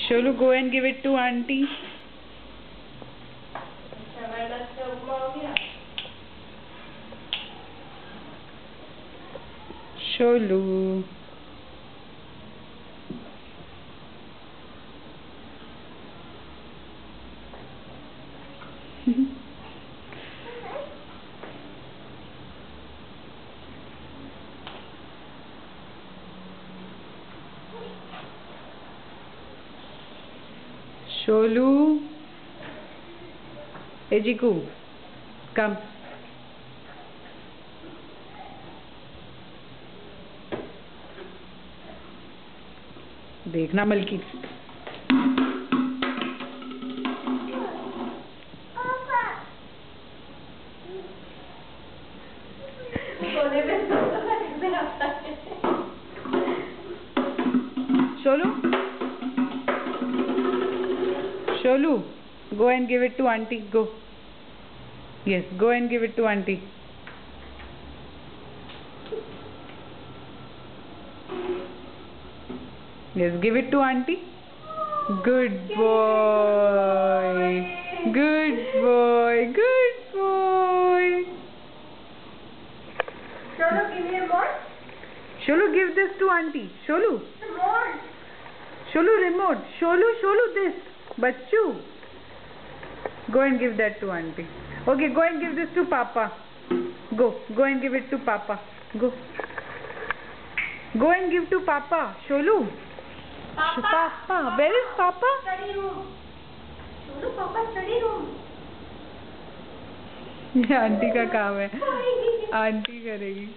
Sholu, go and give it to auntie. Sholu. Sholu. Hey Jiku, come. देखना Melchi. Sholu. Sholu, go and give it to auntie. Go. Yes, go and give it to auntie. Yes, give it to auntie. Good boy. Good boy. Good boy. Sholu, give me a remote. Sholu, give this to auntie. Sholu. Remote. Sholu, remote. Sholu, this. Bachchu. Go and give that to auntie. Okay, go and give this to papa. Go and give it to papa. Go and give to papa. Sholu. Papa. Where is papa? Study room. Sholu, papa study room. ये aunty का काम है. Aunty करेगी.